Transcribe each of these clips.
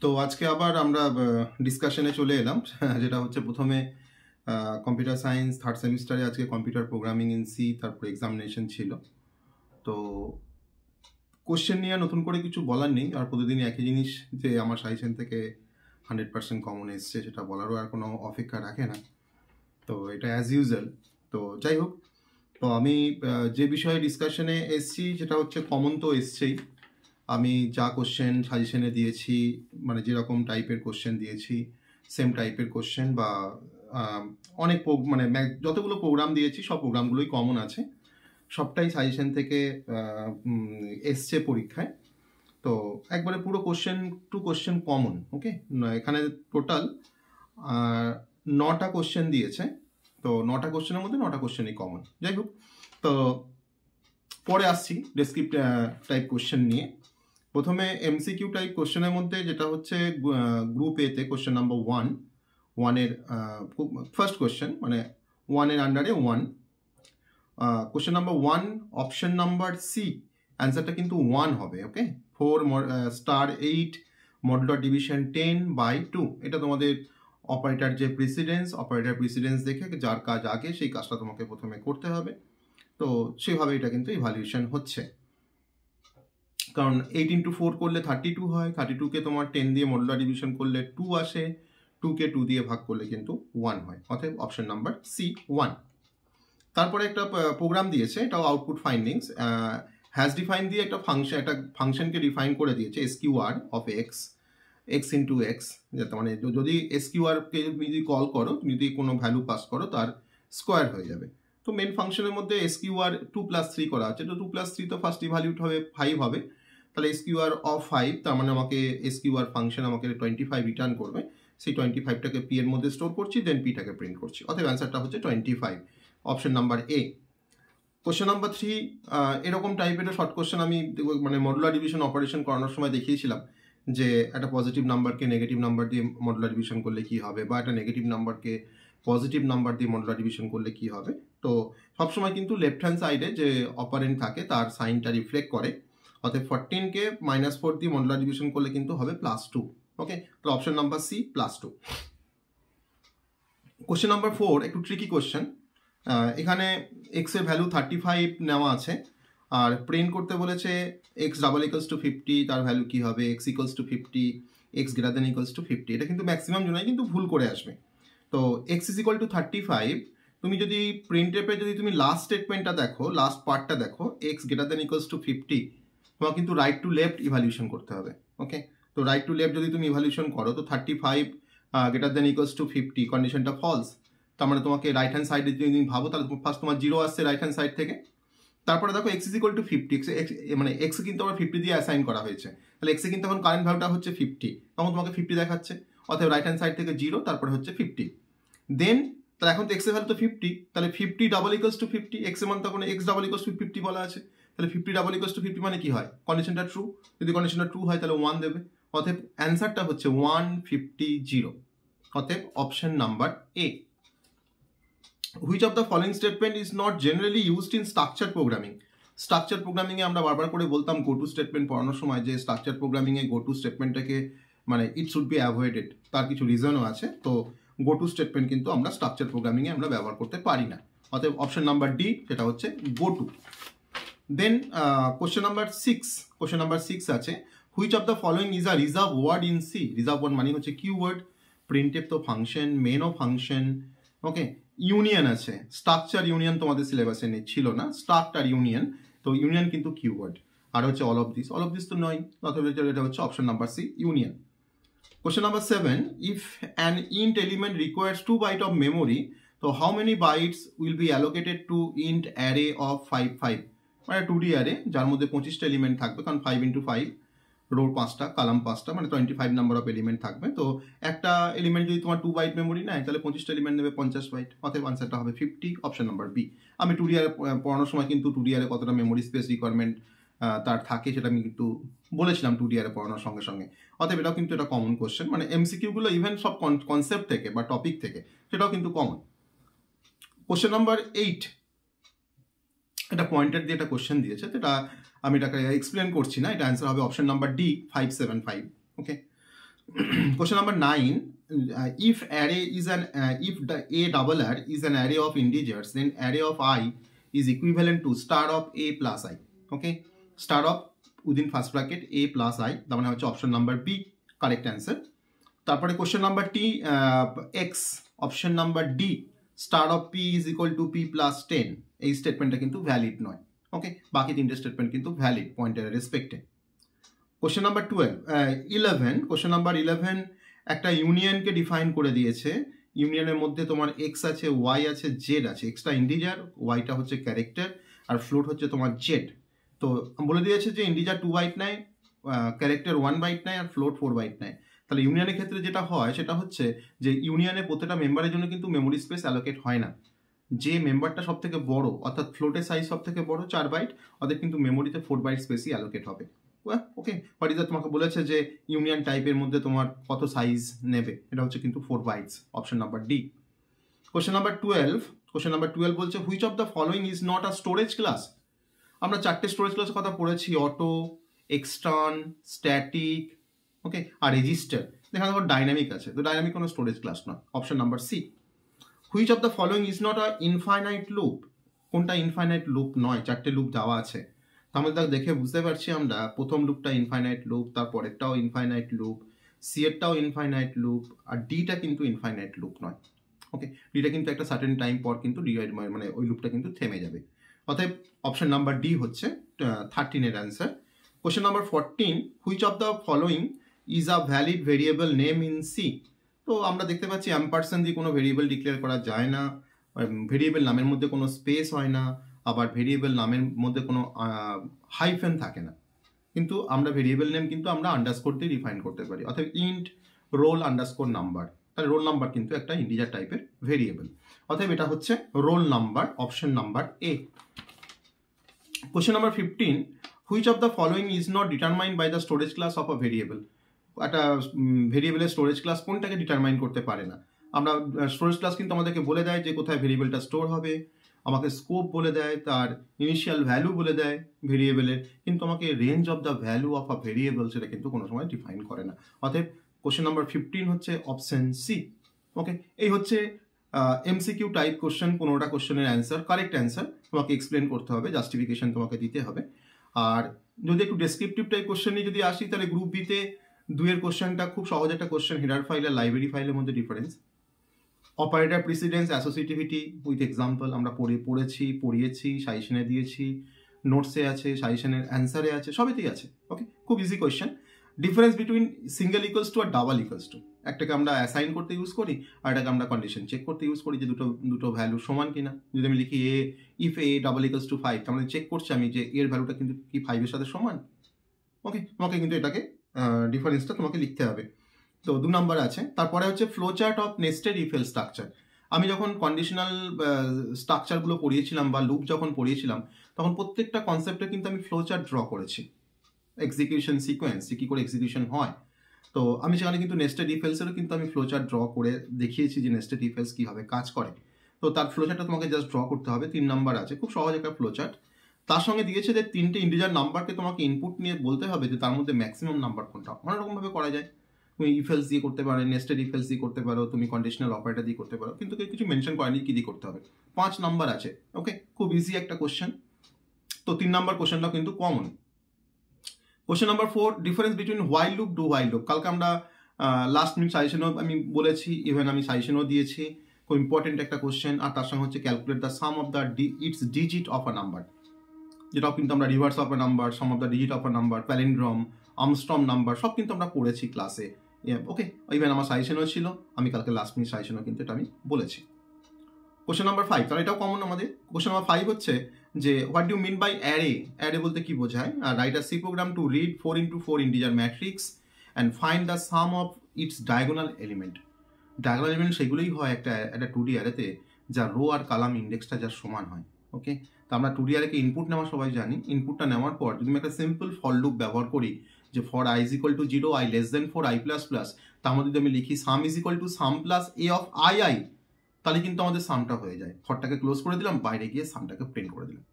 তো আজকে আবার আমরা ডিসকাশনে চলে এলাম যেটা হচ্ছে প্রথমে কম্পিউটার সায়েন্স থার্ড সেমিস্টারে আজকে কম্পিউটার প্রোগ্রামিং ইন সি, তারপর এক্সামিনেশন ছিল। তো কোশ্চেন নিয়ে নতুন করে কিছু বলার নেই, আর প্রতিদিনই একই জিনিস যে আমার সাজেশন থেকে 100% কমন এসছে সেটা বলারও আর কোনো অপেক্ষা রাখে না। তো এটা অ্যাজ ইউজুয়াল। তো যাই হোক, তো আমি যে বিষয়ে ডিসকাশনে এসছি সেটা হচ্ছে কমন তো এসছেই। আমি যা কোশ্চেন সাজেশনে দিয়েছি, মানে যেরকম টাইপের কোশ্চেন দিয়েছি সেম টাইপের কোশ্চেন বা অনেক মানে যতগুলো প্রোগ্রাম দিয়েছি সব প্রোগ্রামগুলোই কমন আছে, সবটাই সাজেশন থেকে এসছে পরীক্ষায়। তো একবারে পুরো কোশ্চেন টু কোশ্চেন কমন। ওকে, এখানে টোটাল 9টা কোশ্চেন দিয়েছে। তো 9টা কোশ্চেনের মধ্যে 9টা কোশ্চেনই কমন। যাই হোক, তো পরে আসছি ডেসক্রিপ্ট টাইপ কোশ্চেন নিয়ে। প্রথমে এমসিকিউ টাইপ কোশ্চেনের মধ্যে যেটা হচ্ছে গ্রুপ এতে কোশ্চেন নাম্বার 1 এর ফার্স্ট কোশ্চেন, মানে 1-এর আন্ডারে 1। Question number 1 option number C, অ্যান্সারটা কিন্তু 1 হবে। Okay, 4*8 modular division 10/2। এটা তোমাদের অপারেটর যে প্রিসিডেন্স দেখে যার কাজ আগে সেই কাজটা তোমাকে প্রথমে করতে হবে। তো সেভাবে এটা কিন্তু ইভ্যালুয়েশন হচ্ছে, কারণ 8 × 4 করলে 32 হয়, 32কে তোমার 10 দিয়ে মডুলার ডিভিশন করলে 2 আসে, 2কে 2 দিয়ে ভাগ করলে কিন্তু 1 হয়। অতএব অপশন নাম্বার সি 1। তারপরে একটা প্রোগ্রাম দিয়েছে, এটাও আউটপুট ফাইন্ডিংস। হ্যাজ ডিফাইন দিয়ে একটা ফাংশনকে ডিফাইন করে দিয়েছে, SQR অফ এক্স × x, যাতে মানে যদি SQR-কে যদি কল করো, তুমি যদি কোনো ভ্যালু পাস করো তার স্কোয়ার হয়ে যাবে। তো মেন ফাংশনের মধ্যে SQR 2+3 করা আছে। তো 2+3 তো ফার্স্ট ইভ্যালুয়েট হবে 5 হবে, তাহলে SQR অফ 5, তার মানে আমাকে SQR ফাংশন আমাকে 25 রিটার্ন করবে। সেই 25টাকে পি এর মধ্যে স্টোর করছি, দেন পিটাকে প্রিন্ট করছি। অতএব অ্যান্সারটা হচ্ছে 25, option number A. Question number 3 এরকম টাইপের শর্ট কোশ্চেন আমি মানে মডুলার ডিভিশন অপারেশন করানোর সময় দেখিয়েছিলাম যে একটা পজিটিভ নাম্বারকে নেগেটিভ নাম্বার দিয়ে মডুলার ডিভিশন করলে কি হবে, বা একটা নেগেটিভ নাম্বারকে পজিটিভ নাম্বার দিয়ে মডুলার ডিভিশন করলে কি হবে। তো সবসময় কিন্তু লেফট হ্যান্ড সাইডে যে অপারেন্ট থাকে তার সাইনটা রিফ্লেক্ট করে। অর্থাৎ 14কে -4 দিয়ে মডুলার ডিভিশন করলে কিন্তু হবে +2। ওকে, তো option number C +2। Question number 4 একটু ট্রিকি কোশ্চেন। এখানে x এর ভ্যালু 35 নেওয়া আছে, আর প্রিন্ট করতে বলেছে x = 50, তার ভ্যালু কি হবে, x = 50, x > 50। এটা কিন্তু ম্যাক্সিমাম জন্যই কিন্তু ভুল করে আসবে। তো x = 35, তুমি যদি প্রিন্টএপে যদি তুমি লাস্ট স্টেটমেন্টটা দেখো, লাস্ট পার্টটা দেখো, x > 50, তোমার কিন্তু রাইট টু লেফট ইভ্যালুয়েশন করতে হবে। ওকে, তো রাইট টু লেফট যদি তুমি ইভ্যালুয়েশন করো, তো 35 > 50 কন্ডিশনটা ফলস। তার মানে তোমাকে রাইট হ্যান্ড সাইডে যদি তুমি ভাবো, তাহলে ফার্স্ট তোমার 0 আসছে রাইট হ্যান্ড সাইড থেকে। তারপরে দেখো x = 50, মানে x কিন্তু আমার 50 দিয়ে অ্যাসাইন করা হয়েছে, তাহলে x এ কিন্তু এখন কারেন্ট ভ্যালুটা হচ্ছে 50, তখন তোমাকে 50 দেখাচ্ছে। অতএব রাইট হ্যান্ড সাইড থেকে 0, তারপরে হচ্ছে 50। দেন তাহলে এখন তো x এর ভ্যালু তো 50, তাহলে 50 = 50, x এর মান তখন x = 50 বলা আছে, তাহলে 50 = 50 মানে কি হয়, কন্ডিশনটা ট্রু। যদি কন্ডিশনটা ট্রু হয় তাহলে 1 দেবে। অতএব অ্যান্সারটা হচ্ছে 150। অতএব option number A. Which of the following statement is not generally used in structured programming? Structure প্রোগ্রামিংয়ে আমরা বারবার করে বলতাম গো টু স্টেটমেন্ট পড়ানোর সময়, যে স্ট্রাকচার প্রোগ্রামিংয়ে গো টু স্টেটমেন্টটাকে মানে ইট শুড বি অ্যাভয়েডেড। তার কিছু রিজনও আছে। তো গো টু স্টেটমেন্ট কিন্তু আমরা স্ট্রাকচার প্রোগ্রামিংয়ে আমরা ব্যবহার করতে পারি না। অতএব অপশন নাম্বার ডি, যেটা হচ্ছে go to. Then question number 6 আছে, which of the following is a reserve word in C? Reserve word মানে হচ্ছে কিওয়ার্ড, প্রিন্টএফ তো ফাংশন, মেনও ফাংশন। ওকে, ইউনিয়ন আছে, স্ট্রাকচার ইউনিয়ন তোমাদের সিলেবাসে ছিল না, স্ট্রাকচার ইউনিয়ন। তো ইউনিয়ন কিন্তু কিওয়ার্ড। আর হচ্ছে অল অফ দিস তো নয়, অথবা এটা হচ্ছে option number C, union. Question number 7, if an int element requires 2 bytes of memory, so how many bytes will be allocated to int array of 5 5? মানে 2D অ্যারে যার মধ্যে 25টা এলিমেন্ট থাকবে, কারণ 5 × 5, রো 5টা, কলাম 5টা, মানে 25 নাম্বার অফ এলিমেন্ট থাকবে। তো একটা এলিমেন্ট যদি তোমার 2 বাইট মেমোরি নেয়, তাহলে 25টা এলিমেন্ট নেবে 50 বাইট। অতএব আনসারটা হবে 50, অপশন নাম্বার বি। আমি 2D অ্যারে পড়ানোর সময় কিন্তু 2D অ্যারে কতটা মেমোরি স্পেস রিকোয়ারমেন্ট তার থাকে সেটা আমি কিন্তু বলেছিলাম 2D অ্যারে পড়ানোর সঙ্গে সঙ্গে। অতএব এটাও কিন্তু এটা কমন কোশ্চেন, মানে এমসিকিউগুলো ইভেন সব কনসেপ্ট থেকে বা টপিক থেকে, সেটাও কিন্তু কমন। কোশ্চেন নাম্বার 8, এটা পয়েন্টার দিয়ে একটা কোশ্চেন দিয়েছে, এটা আমি এটাকে এক্সপ্লেন করছি না, এটা অ্যান্সার হবে option number D, 575। Okay, Question number 9. If array is an if the a double r is an array of integers, then array of I is equivalent to star of a plus I. Okay, star of within first bracket a plus I. তার মানে হচ্ছে option number B correct answer. তারপরে question number টি এক্স option number D star of P is equal to P plus 10, এই স্টেটমেন্টটা কিন্তু valid নয়। ওকে, বাকি তিনটে স্টেটমেন্ট কিন্তু ভ্যালিড পয়েন্টের রেসপেক্টে। কোশ্চেন নাম্বার 11 কোশ্চেন নাম্বার 11 একটা ইউনিয়নকে ডিফাইন করে দিয়েছে। ইউনিয়নের মধ্যে তোমার এক্স আছে, ওয়াই আছে, জেড আছে। এক্সটা ইন্টিজার, ওয়াইটা হচ্ছে ক্যারেক্টার, আর ফ্লোট হচ্ছে তোমার জেড। তো বলে দিয়েছে যে ইন্টিজার 2 বাইট নেয়, ক্যারেক্টার 1 বাইট নেয়, আর ফ্লোট 4 বাইট নেয়। তাহলে ইউনিয়নের ক্ষেত্রে যেটা হয় সেটা হচ্ছে যে ইউনিয়নের প্রত্যেকটা মেম্বারের জন্য কিন্তু মেমোরি স্পেস অ্যালোকেট হয় না। যে মেম্বারটা সব থেকে বড়, অর্থাৎ ফ্লোটের সাইজ সব থেকে বড় 4 বাইট, ওদের কিন্তু মেমোরিতে 4 বাইট স্পেসই অ্যালোকেট হবে। ওকে, হোয়াট ইজ দ্যাট, তোমাকে বলেছে যে ইউনিয়ন টাইপের মধ্যে তোমার কত সাইজ নেবে, এটা হচ্ছে কিন্তু 4 bytes, option number D. Question number 12 বলছে which of the following is not a storage class. আমরা 4টে স্টোরেজ ক্লাসের কথা পড়েছি, অটো, এক্সটার্ন, স্ট্যাটিক, ওকে, আর রেজিস্টার। দেখা দেখো ডাইনামিক আছে, তো ডাইনামিক কোনো স্টোরেজ ক্লাস নয়, option number C. Which of the following is not a infinite loop, কোনটা ইনফাইনাইট লুপ নয়, 4টে লুপ দেওয়া আছে। তাহলে দেখে বুঝতে পারছি আমরা প্রথম লুপটা ইনফাইনাইট লুপ, তারপরেরটাও ইনফাইনাইট লুপ, সি এরটাও ইনফাইনাইট লুপ, আর ডিটা কিন্তু ইনফাইনাইট লুপ নয়। ওকে, ডিটা কিন্তু একটা সার্টেন টাইম পর কিন্তু মানে ওই লুপটা কিন্তু থেমে যাবে। অতএব অপশন নাম্বার ডি হচ্ছে 13 এর answer. Question number 14 which of the following is a valid variable name in C. তো আমরা দেখতে পাচ্ছি অ্যাম্পারসেন্ট দিয়ে কোনো ভেরিয়েবল ডিক্লেয়ার করা যায় না, ভেরিয়েবল নামের মধ্যে কোনো স্পেস হয় না, আবার ভেরিয়েবল নামের মধ্যে কোনো হাইফেন থাকে না। কিন্তু আমরা ভেরিয়েবল নেম কিন্তু আমরা আন্ডারস্কোর দিয়ে ডিফাইন করতে পারি, অর্থাৎ ইন্ট রোল আন্ডারস্কোর নাম্বার। তাহলে রোল নাম্বার কিন্তু একটা ইন্টিজার টাইপের ভেরিয়েবল, অতএব এটা হচ্ছে roll number, option number A. Question number 15 which of the following is not determined by the storage class of a variable. একটা ভেরিয়েবলের স্টোরেজ ক্লাস কোনটাকে ডিটারমাইন করতে পারে না। আমরা স্টোরেজ ক্লাস কিন্তু আমাদেরকে বলে দেয় যে কোথায় ভেরিয়েবলটা স্টোর হবে, আমাকে স্কোপ বলে দেয়, তার ইনিশিয়াল ভ্যালু বলে দেয় ভেরিয়েবলের, কিন্তু আমাকে range of the value of a variable সেটা কিন্তু কোনো সময় ডিফাইন করে না। অতএব কোশ্চেন নাম্বার 15 হচ্ছে অপশন সি। ওকে, এই হচ্ছে এমসিকিউ টাইপ কোশ্চেন, 15টা কোশ্চেনের অ্যান্সার, কারেক্ট অ্যান্সার তোমাকে এক্সপ্লেন করতে হবে, জাস্টিফিকেশন তোমাকে দিতে হবে। আর যদি একটু ডেসক্রিপটিভ টাইপ কোশ্চেন নিয়ে যদি আসি, তাহলে গ্রুপ বিতে 2 কোশ্চেনটা খুব সহজ একটা কোশ্চেন, হেডার ফাইল আর লাইব্রেরি ফাইলের মধ্যে difference. Operator precedence, associativity with example আমরা পড়িয়েছি, সাজেশনে দিয়েছি, নোটসে আছে, সাজেশনের অ্যান্সারে আছে, সবেতেই আছে। ওকে, খুব easy question. Difference between single equals to আর ডাবল ইকুয়ালস টু, একটাকে আমরা অ্যাসাইন করতে ইউজ করি, আর এটাকে আমরা কন্ডিশন চেক করতে ইউজ করি যে দুটো ভ্যালু সমান কিনা। যদি আমি লিখি A if A double equals to 5, তার মানে চেক করছি আমি যে এর ভ্যালুটা কিন্তু কি 5-এর সাথে সমান। ওকে, তোমাকে কিন্তু এটাকে ডিফারেন্সটা তোমাকে লিখতে হবে। তো 2 নাম্বার আছে। তারপরে হচ্ছে flow chart of nested if else structure. আমি যখন কন্ডিশনাল স্ট্রাকচারগুলো পড়িয়েছিলাম বা লুপ যখন পড়িয়েছিলাম, তখন প্রত্যেকটা কনসেপ্টে কিন্তু আমি ফ্লো চার্ট ড্র করেছি, এক্সিকিউশন সিকোয়েন্স কী করে এক্সিকিউশন হয়। তো আমি সেখানে কিন্তু নেস্টেড ইফ এলসেরও কিন্তু আমি ফ্লো চার্ট ড্র করে দেখিয়েছি যে নেস্টেড ইফ এলস কীভাবে কাজ করে। তো তার ফ্লো চার্টটা তোমাকে জাস্ট ড্র করতে হবে। 3 নাম্বার আছে, খুব সহজ একটা ফ্লো চার্ট। তার সঙ্গে দিয়েছে যে 3টে ইন্টিজার নাম্বারকে তোমাকে ইনপুট নিয়ে বলতে হবে যে তার মধ্যে ম্যাক্সিমাম নাম্বার কোনটা। অনেক রকমভাবে করা যায়, তুমি ইফেলস দিয়ে করতে পারো, নেস্টেড ইফেলস দিয়ে করতে পারো, তুমি কন্ডিশনাল অপারেটর দিয়ে করতে পারো, কিন্তু কিছু মেনশন করেনি কি দিয়ে করতে হবে। 5 নাম্বার আছে। ওকে, খুব ইজি একটা কোশ্চেন। তো 3 নাম্বার কোশ্চেনটাও কিন্তু common. Question number 4 difference between while loop do while loop. কালকে আমরা লাস্ট মিনিট সাজেশনও আমি বলেছি, ইভেন আমি সাজেশনও দিয়েছি, খুব ইম্পর্টেন্ট একটা কোশ্চেন। আর তার সঙ্গে হচ্ছে calculate the sum of the its digit of a number, যেটাও কিন্তু আমরা reverse of a number, sum of the digit of a number, palindrome, Armstrong number সব কিন্তু আমরা পড়েছি ক্লাসে। ওকে, ইভেন আমার সাজেশনও ছিল, আমি কালকে লাস্ট মিনিট সাজেশনও কিন্তু এটা আমি বলেছি। কোশ্চেন নাম্বার 5, তাহলে এটাও কমন আমাদের। কোশ্চেন নাম্বার 5 হচ্ছে যে what do mean by array. Array বলতে কি বোঝায়? Write a C program to read 4x4 integer matrix and find the sum of its diagonal element. Diagonal element সেগুলোই হয় একটা 2D অ্যারেতে যা রো আর কালাম ইন্ডেক্সটা যার সমান হয়। ওকে, তো আমরা 2D অ্যারেকে ইনপুট নেওয়া সবাই জানি। ইনপুটটা নেওয়ার পর যদি আমি একটা সিম্পল ফর লুপ ব্যবহার করি যে for i is equal to 0, i less than 4, i plus plus, তার মধ্যে যদি আমি লিখি সাম is equal to some plus a of i, তাহলে কিন্তু আমাদের সামটা হয়ে যায়। ফরটাকে ক্লোজ করে দিলাম, বাইরে গিয়ে সামটাকে প্রিন্ট করে দিলাম।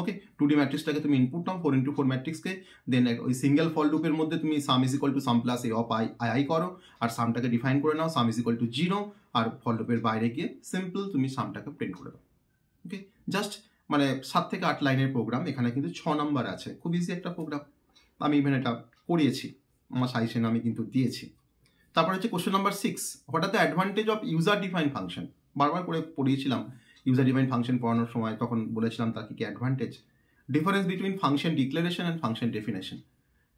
ওকে, 2D ম্যাট্রিক্সটাকে তুমি ইনপুট নাও 4x4 ম্যাট্রিক্সকে, দেন ওই সিঙ্গেল ফর লুপের মধ্যে তুমি sum is equal to sum plus A of I করো, আর সামটাকে ডিফাইন করে নাও সাম ইজ ইকুয়াল টু 0, আর ফর লুপের বাইরে গিয়ে সিম্পল তুমি সামটাকে প্রিন্ট করে দাও। ওকে, জাস্ট মানে 7 থেকে 8 লাইনের প্রোগ্রাম, এখানে কিন্তু 6 নাম্বার আছে, খুব ইজি একটা প্রোগ্রাম। আমি ইভেন এটা করিয়েছি, আমার সাজেশন আমি কিন্তু দিয়েছি। তারপর হচ্ছে question number 6, what are the advantage of user define function. বারবার করে পড়িয়েছিলাম ইউজার ডিফাইন ফাংশন পড়ানোর সময়, তখন বলেছিলাম তার কি advantage. Difference between function declaration and function definition.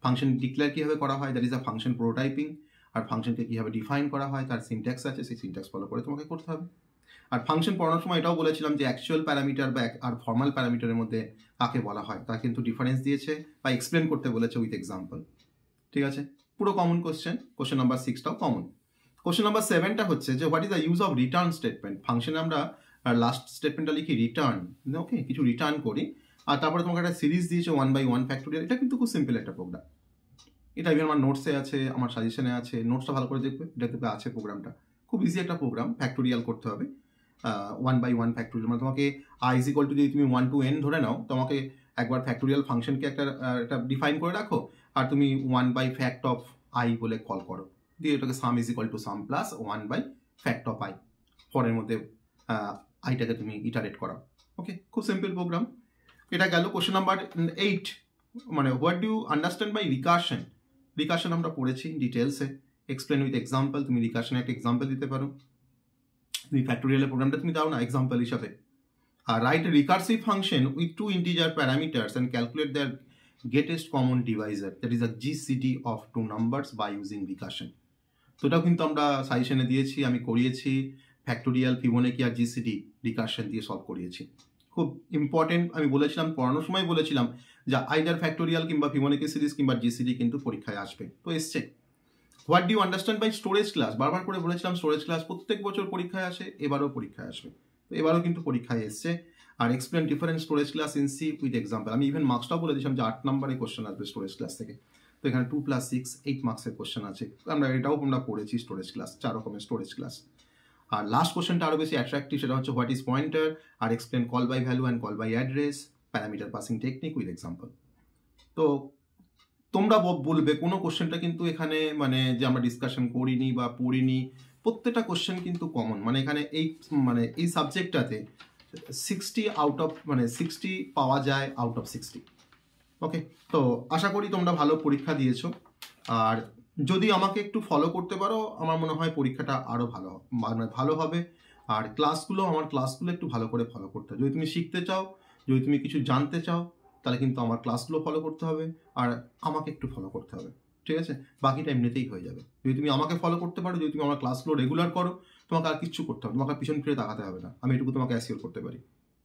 Function declare কীভাবে করা হয়, that is a function prototyping, আর ফাংশনকে কীভাবে ডিফাইন করা হয় তার সিনট্যাক্স আছে, সেই সিনট্যাক্স ফলো করে তোমাকে করতে হবে। আর ফাংশন পড়ানোর সময় এটাও বলেছিলাম যে অ্যাকচুয়াল প্যারামিটার বা আর ফর্মাল প্যারামিটারের মধ্যে কাকে বলা হয় তা কিন্তু ডিফারেন্স দিয়েছে বা এক্সপ্লেন করতে বলেছে উইথ এক্সাম্পল। ঠিক আছে, পুরো কমন কোশ্চেন। কোশ্চেন নাম্বার 6টাও কমন। কোশ্চেন নাম্বার 7টা হচ্ছে যে what is the use of return statement. ফাংশনে আমরা লাস্ট স্টেটমেন্টটা লিখি রিটার্ন, ওকে, কিছু রিটার্ন করি, আর তারপরে তোমাকে একটা সিরিজ দিয়েছে 1/1 ফ্যাক্টোরিয়াল। এটা কিন্তু খুব সিম্পল একটা প্রোগ্রাম, এটা ইভেন আমার নোটসে আছে, আমার সাজেশনে আছে, নোটসটা ভালো করে দেখবে, এটাতে আছে প্রোগ্রামটা। খুব ইজি একটা প্রোগ্রাম, ফ্যাক্টোরিয়াল করতে হবে 1/1 ফ্যাক্টোরিয়াল, মানে তোমাকে i ইজ ইকুয়াল টু যদি তুমি 1 to n ধরে নাও, তোমাকে একবার ফ্যাক্টোরিয়াল ফাংশনকে একটা ডিফাইন করে রাখো, আর তুমি 1/fact of i বলে কল করো, দিয়ে এটাকে সাম is equal to sum plus 1/fact of i, ফরের মধ্যে আইটাকে তুমি ইটারেট করাও। ওকে, খুব সিম্পল প্রোগ্রাম। এটা গেল। কোশ্চেন নাম্বার 8, মানে what do you understand by recursion. Recursion আমরা পড়েছি ডিটেলসে, এক্সপ্লেন উইথ এক্সাম্পল। তুমি রিকার্শনে একটা এক্সাম্পল দিতে পারো, তুমি ফ্যাক্টোরিয়ালের প্রোগ্রামটা তুমি দাও না এক্সাম্পল হিসাবে। আর write recursive function with 2 integer parameters and calculate their greatest common divisor, that is a GCD of 2 numbers by using recursion. তো এটাও কিন্তু আমরা সাজেশনে দিয়েছি, আমি করিয়েছি, ফ্যাক্টোরিয়াল, ফিবোনাকি আর জিসিডি রিকার্শন দিয়ে সলভ করিয়েছি। খুব ইম্পর্টেন্ট, আমি বলেছিলাম পড়ানোর সময় বলেছিলাম যে আইদার ফ্যাক্টোরিয়াল কিংবা ফিবোনাকি সিরিজ কিংবা জিসিডি কিন্তু পরীক্ষায় আসবে, তো এসছে। What do you understand by storage class. বারবার করে বলেছিলাম স্টোরেজ ক্লাস প্রত্যেক বছর পরীক্ষায় আসে, এবারও পরীক্ষায় আসবে, তো এবারও কিন্তু পরীক্ষায় এসছে। আর explain different storage class in C with example. আমি ইভেন মার্কসটাও বলে দিয়েছিলাম যে 8 নম্বরে কোশ্চেন আসবে স্টোরেজ ক্লাস থেকে, তো এখানে 2 + 6 8 মার্কসের কোশ্চেন আছে। এটাও আমরা পড়েছি স্টোরেজ ক্লাস, 4 রকমের স্টোরেজ ক্লাস। আর লাস্ট কোশ্চেনটা আরও বেশি অ্যাট্রাক্টিভ, সেটা হচ্ছে হোয়াট ইজ পয়েন্টার, আর explain call by value and call by address, parameter passing technique with example. তো তোমরা বলবে কোনো কোশ্চেনটা কিন্তু এখানে মানে যে আমরা ডিসকাশন করিনি বা পড়িনি, প্রত্যেকটা কোশ্চেন কিন্তু কমন। মানে এখানে এই সাবজেক্টটাতে 60 আউট অফ 60 পাওয়া যায় আউট অফ 60। ওকে, তো আশা করি তোমরা ভালো পরীক্ষা দিয়েছো, আর যদি আমাকে একটু ফলো করতে পারো আমার মনে হয় পরীক্ষাটা আরও ভালো হবে। আর আমার ক্লাসগুলো একটু ভালো করে ফলো করতে হবে। যদি তুমি শিখতে চাও, যদি তুমি কিছু জানতে চাও, তাহলে কিন্তু আমার ক্লাসগুলো ফলো করতে হবে, আর আমাকে একটু ফলো করতে হবে। ঠিক আছে, বাকিটা এমনিতেই হয়ে যাবে। যদি তুমি আমাকে ফলো করতে পারো, যদি তুমি আমার ক্লাসগুলো রেগুলার করো, তোমাকে আর কিচ্ছু করতে হবে, তোমাকে পিছন ফিরে তাকাতে হবে না, আমি এটুকু তোমাকে অ্যাসিওর করতে পারি।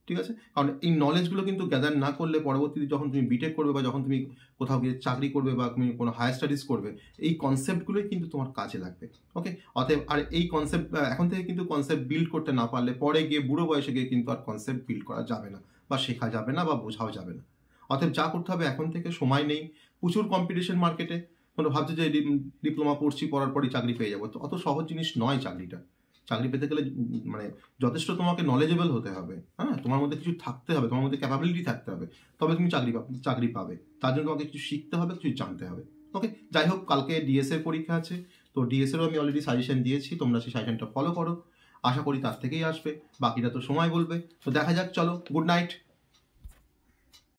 ঠিক আছে, কারণ এই নলেজগুলো কিন্তু গ্যাদার না করলে পরবর্তীতে যখন তুমি বিটেক করবে বা যখন তুমি কোথাও গিয়ে চাকরি করবে বা তুমি কোনো হায়ার স্টাডিজ করবে, এই কনসেপ্টগুলোই কিন্তু তোমার কাজে লাগবে। ওকে, অতএব আর এই কনসেপ্ট এখন থেকে কিন্তু কনসেপ্ট বিল্ড করতে না পারলে পরে গিয়ে বুড়ো বয়সে গিয়ে কিন্তু আর কনসেপ্ট বিল্ড করা যাবে না, বা শেখা যাবে না, বা বোঝাও যাবে না। অতএব যা করতে হবে এখন থেকে, সময় নেই, প্রচুর কম্পিটিশন মার্কেটে। তোমরা ভাবছো যে ডিপ্লোমা পড়ার পরই চাকরি পেয়ে যাবো, তো অত সহজ জিনিস নয় চাকরিটা। চাকরি পেতে গেলে যথেষ্ট তোমাকে নলেজেবল হতে হবে, হ্যাঁ, তোমার মধ্যে কিছু থাকতে হবে, তোমার মধ্যে ক্যাপাবিলিটি থাকতে হবে, তবে তুমি চাকরি পাবে। তার জন্য তোমাকে কিছু শিখতে হবে, কিছু জানতে হবে। ওকে, যাই হোক, কালকে ডিএস এর পরীক্ষা আছে, তো ডিএসেরও আমি অলরেডি সাজেশন দিয়েছি, তোমরা সেই সাজেশনটা ফলো করো, আশা করি তার থেকেই আসবে, বাকিটা তো সময় বলবে। তো দেখা যাক, চলো, গুড নাইট।